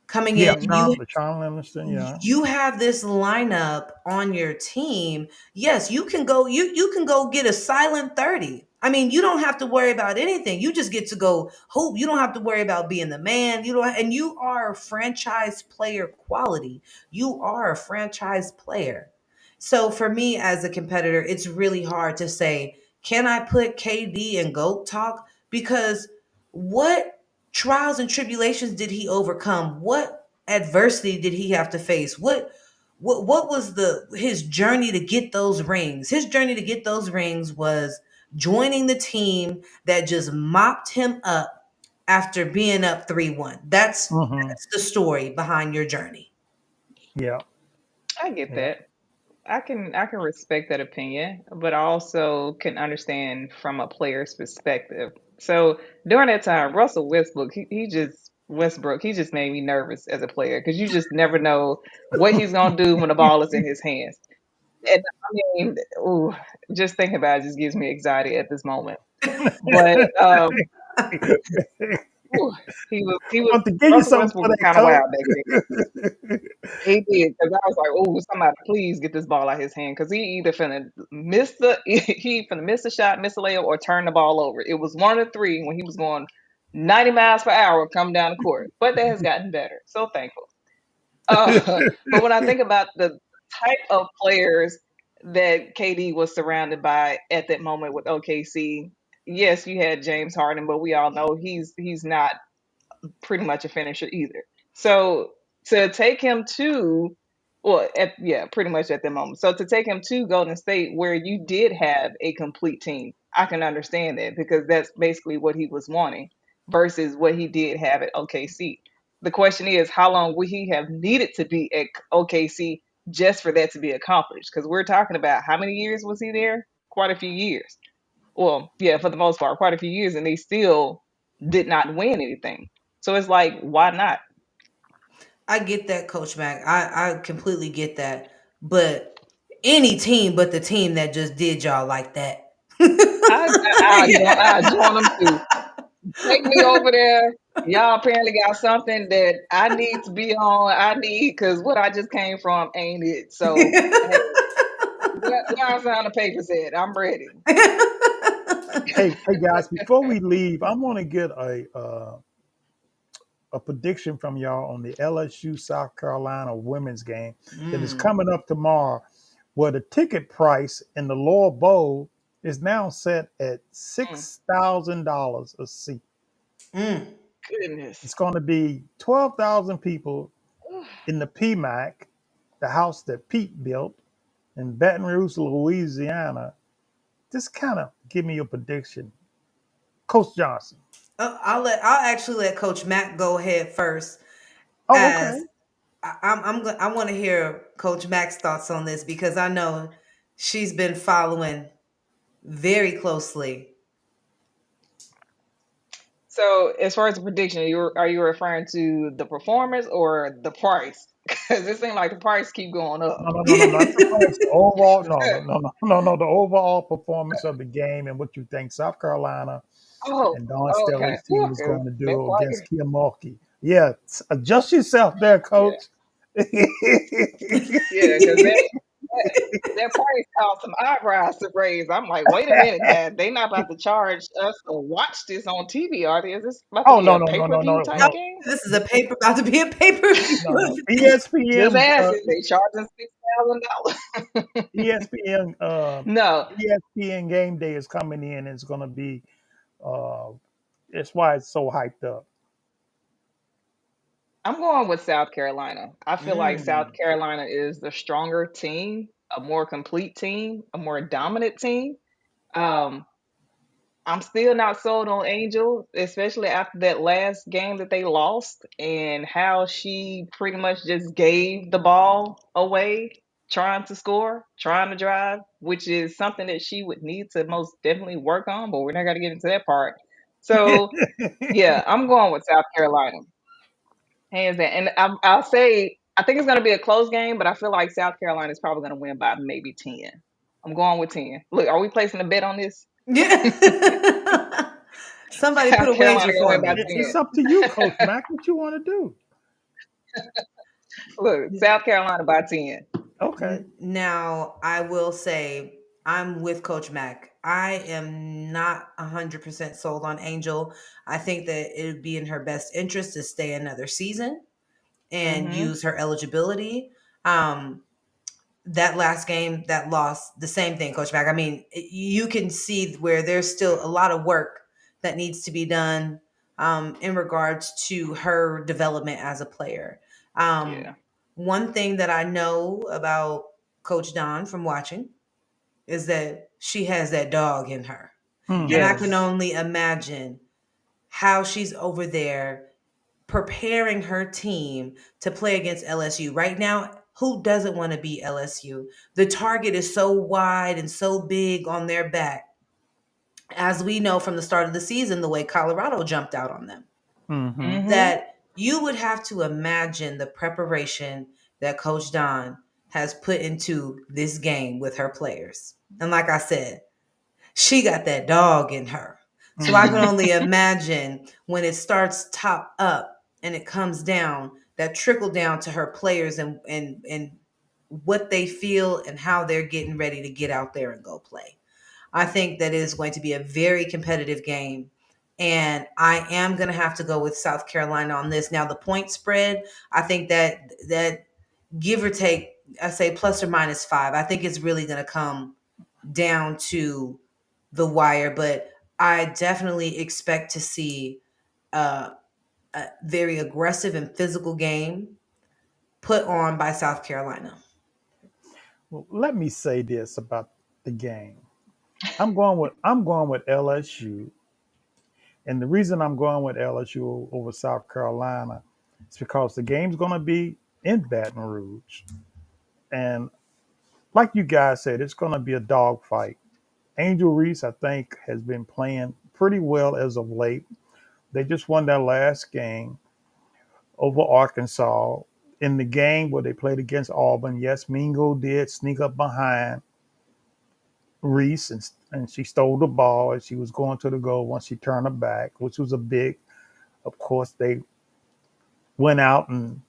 coming in. Yeah, Mhm. Sean Livingston, yeah. You have this lineup on your team. Yes, you can go get a silent 30. I mean, you don't have to worry about anything. You just get to go hoop. You don't have to worry about being the man. And you are franchise player quality. You are a franchise player. So for me as a competitor, it's really hard to say, can I put KD in GOAT talk? Because what trials and tribulations did he overcome? What adversity did he have to face? What was the his journey to get those rings? His journey to get those rings was joining the team that just mopped him up after being up 3-1. That's Mm-hmm. that's the story behind your journey. Yeah. I get Yeah. that. I can respect that opinion, but I also can understand from a player's perspective. So during that time, Russell Westbrook, he just made me nervous as a player because you just never know what he's gonna do when the ball is in his hands. And I mean, ooh, just thinking about it just gives me anxiety at this moment. But ooh, he was Want to give you Russell something Westbrook for was that kind of wild back then. coach. He did because I was like, "Oh, somebody please get this ball out his hand," because he either finna miss the he finna miss the shot, miss the layup, or turn the ball over. It was one of the three when he was going 90 miles per hour coming down the court. But that has gotten better. So thankful. But when I think about the type of players that KD was surrounded by at that moment with OKC, yes, you had James Harden, but we all know he's not pretty much a finisher either. So to take him to, well, yeah, pretty much at the moment. So to take him to Golden State, where you did have a complete team, I can understand that because that's basically what he was wanting versus what he did have at OKC. The question is, how long would he have needed to be at OKC just for that to be accomplished? Because we're talking about how many years was he there? Quite a few years. Well, yeah, for the most part, quite a few years, and they still did not win anything. So it's like, why not? I get that, Coach Mac. I completely get that. But any team but the team that just did y'all like that. I join them too. Take me over there. Y'all apparently got something that I need to be on. I need because what I just came from ain't it. So hey, where's on the paper said I'm ready. Hey guys, before we leave, I want to get a prediction from y'all on the LSU South Carolina women's game that is Mm, coming up tomorrow, where the ticket price in the lower bowl is now set at Mm, $6,000 a seat. mm. It's goodness. going to be 12,000 people in the PMAC, the house that Pete built in Baton Rouge, Louisiana. Just kind of give me your prediction, Coach Johnson. I'll actually let Coach Mac go ahead first, Oh, okay. as I want to hear Coach Mac's thoughts on this because I know she's been following very closely. So as far as the prediction, are you referring to the performance or the price? Because it seems like the price keep going up. No, no, no, no, not the price. The overall, no, no, no, no, no, no. The overall performance of the game and what you think South Carolina Oh, and Don okay. Stelling's team Whew, is 'cause going to been do against quiet. Milwaukee. Yeah, adjust yourself there, Yeah, Coach. yeah, because that price caused some eyebrows to raise. I'm like, wait a minute now. They not about to charge us to watch this on TV, are they? Is this about to Oh be no, a no, no, no, pay-per-view no, Oh, type no, game? this is about to be a pay per no, no. view. Just ESPN, asking. They charging $6,000. ESPN, No, ESPN Game Day is coming in. It's going to be. Uh, that's why it's so hyped up. I'm going with South Carolina. I feel like South Mm. Carolina is the stronger team, a more complete team, a more dominant team. Um, I'm still not sold on Angel, especially after that last game that they lost and how she pretty much just gave the ball away, trying to score, trying to drive, which is something that she would need to most definitely work on, but we're not going to get into that part. So, yeah, I'm going with South Carolina. Hands down. And I'll say, I think it's going to be a close game, but I feel like South Carolina is probably going to win by maybe 10. I'm going with 10. Look, are we placing a bet on this? Yeah. Somebody put South a Carolina wager gonna for win by me. It's 10. up to you, Coach Mack. What you want to do? Look, South Carolina by 10. Okay. Now, I will say I'm with Coach Mac. I am not 100% sold on Angel. I think that it would be in her best interest to stay another season and Mm-hmm. use her eligibility. Um, that last game, that loss, the same thing, Coach Mac. I mean, you can see where there's still a lot of work that needs to be done in regards to her development as a player. Um, Yeah. one thing that I know about Coach Don from watching is that she has that dog in her. And I Hmm. can Yes. only imagine how she's over there preparing her team to play against LSU. Right now, Who doesn't want to beat LSU? The target is so wide and so big on their back, as we know from the start of the season, the way Colorado jumped out on them, Mm-hmm. Mm-hmm. that you would have to imagine the preparation that Coach Don has put into this game with her players. And like I said, she got that dog in her. So I can Mm-hmm. only imagine when it starts top up and it comes down, that trickle down to her players, and what they feel and how they're getting ready to get out there and go play. I think that it is going to be a very competitive game. And I am going to have to go with South Carolina on this. Now, the point spread, I think that give or take, I say plus or minus 5. I think it's really going to come down to the wire, but I definitely expect to see a very aggressive and physical game put on by South Carolina. Well, let me say this about the game. I'm going with LSU, and the reason I'm going with LSU over South Carolina is because the game's going to be in Baton Rouge, and like you guys said, it's going to be a dogfight. Angel Reese, I think, has been playing pretty well as of late. They just won their last game over Arkansas. In the game where they played against Auburn, yes, Mingo did sneak up behind Reese, and she stole the ball as she was going to the goal once she turned her back, which was a big. Of course, they went out and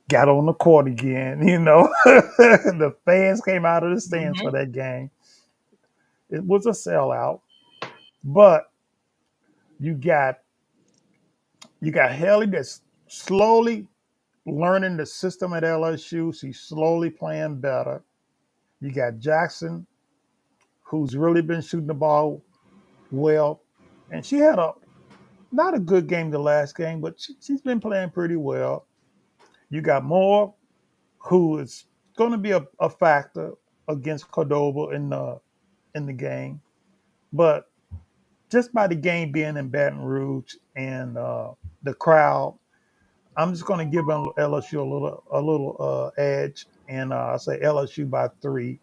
got on the court again. The fans came out of the stands for Mm-hmm. that game. It was a sellout, but you got you got Haley that's slowly learning the system at LSU. She's slowly playing better. You got Jackson, who's really been shooting the ball well, and she had a not a good game the last game, but she's been playing pretty well. You got Moore, who is going to be a factor against Cordova in the game, but just by the game being in Baton Rouge and the crowd, I'm just going to give LSU a little edge, and I say LSU by 3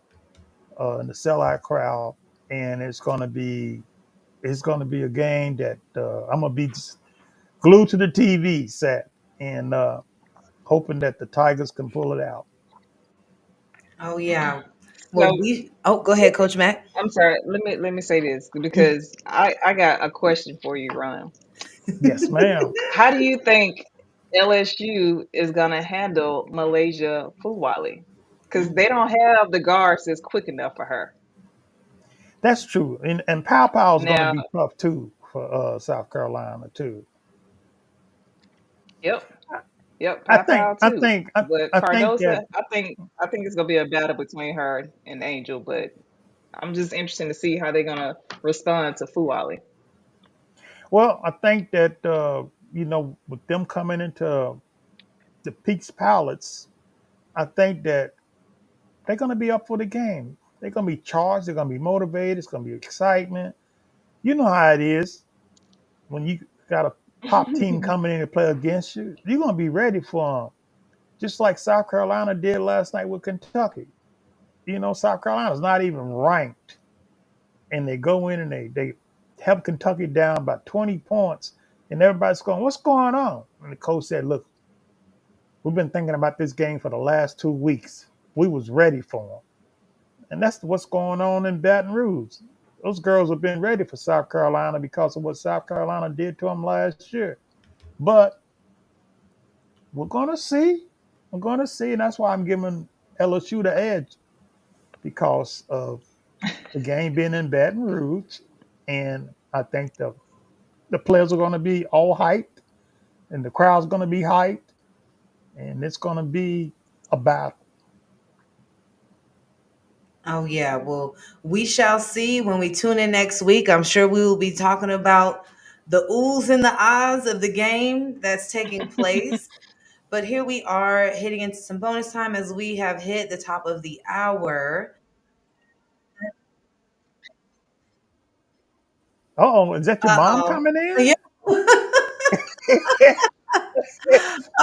in the sellout crowd, and it's going to be a game that I'm gonna be just glued to the TV set and hoping that the Tigers can pull it out. Oh yeah. Well, So go ahead, Coach Mac. I'm sorry. Let me say this because I got a question for you, Ron. Yes, ma'am. How do you think LSU is gonna handle Malaysia Fulwali? Because they don't have the guards that's quick enough for her. That's true, and Pow Pow is going to Now, be tough too for South Carolina too. yep, yep, I Pow think Pow I too. think I, But I think Cardosa, that I think it's gonna be a battle between her and Angel. But I'm just interested to see how they're gonna respond to Fulwali. well, I think that with them coming into the Peaks Palace, I think that they're going to be up for the game. They're going to be charged. They're going to be motivated. It's going to be excitement. You know how it is when you got a top team coming in to play against you. You're going to be ready for them, just like South Carolina did last night with Kentucky. South Carolina's not even ranked, and they go in and they have Kentucky down by 20 points, and everybody's going, "What's going on?" And the coach said, "Look, we've been thinking about this game for the last 2 weeks. We was ready for them." And that's what's going on in Baton Rouge. Those girls have been ready for South Carolina because of what South Carolina did to them last year. But we're going to see. We're going to see. And that's why I'm giving LSU the edge because of the game being in Baton Rouge. And I think the players are going to be all hyped and the crowd's going to be hyped. And it's going to be a battle. Oh yeah. Well, we shall see when we tune in next week. I'm sure we will be talking about the oohs and the ahs of the game that's taking place. But here we are hitting into some bonus time as we have hit the top of the hour. Oh, is that your mom Uh-oh. coming in? Yeah.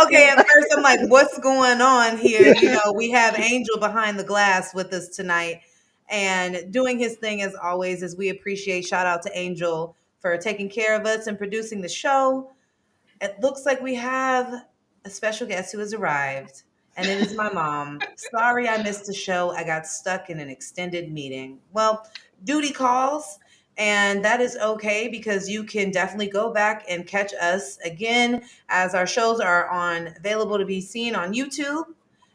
Okay, at first I'm like, what's going on here? You know, we have Angel behind the glass with us tonight and doing his thing as always, as we appreciate. Shout out to Angel for taking care of us and producing the show. It looks like we have a special guest who has arrived, and it is my mom. Sorry I missed the show. I got stuck in an extended meeting. Well, duty calls, and that is okay because you can definitely go back and catch us again as our shows are on available to be seen on YouTube.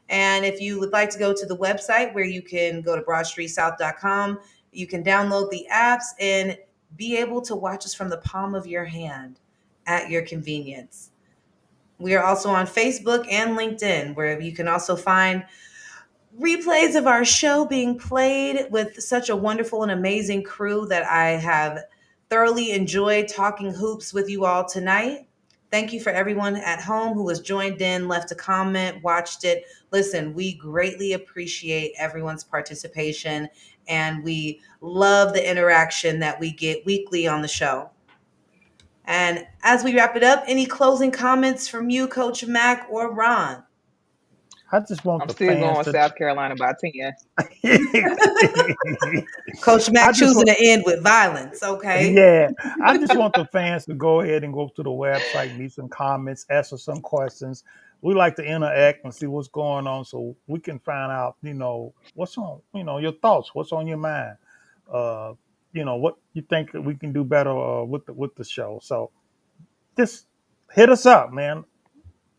And if you would like to go to the website where you can go to broadstreetsouth.com, you can download the apps and be able to watch us from the palm of your hand at your convenience. We are also on Facebook and LinkedIn, where you can also find replays of our show being played with such a wonderful and amazing crew that I have thoroughly enjoyed talking hoops with you all tonight. Thank you for everyone at home who has joined in, left a comment, watched it. Listen, we greatly appreciate everyone's participation and we love the interaction that we get weekly on the show. And as we wrap it up, any closing comments from you, Coach Mac or Ron? I just want I'm the still fans going to. South Carolina by 10. Coach I Mac just choosing want, to end with violence, okay? yeah, I just want the fans to go ahead and go to the website, leave some comments, ask us some questions. We like to interact and see what's going on, so we can find out, what's on, your thoughts, what's on your mind, uh, what you think that we can do better with the show. So just hit us up, man.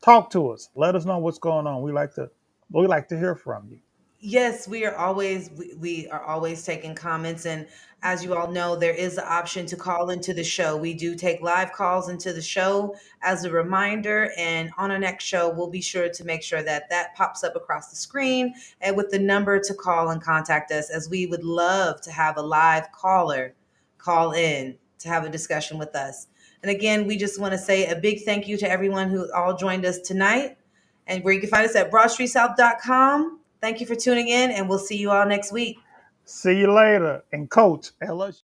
Talk to us. Let us know what's going on. We like to hear from you. Yes, we are always taking comments, and as you all know, there is the option to call into the show. We do take live calls into the show as a reminder, and on our next show, we'll be sure to make sure that that pops up across the screen and with the number to call and contact us, as we would love to have a live caller call in to have a discussion with us. And again, we just want to say a big thank you to everyone who all joined us tonight, and where you can find us at broadstreetsouth.com. Thank you for tuning in, and we'll see you all next week. See you later. And coach, LSU.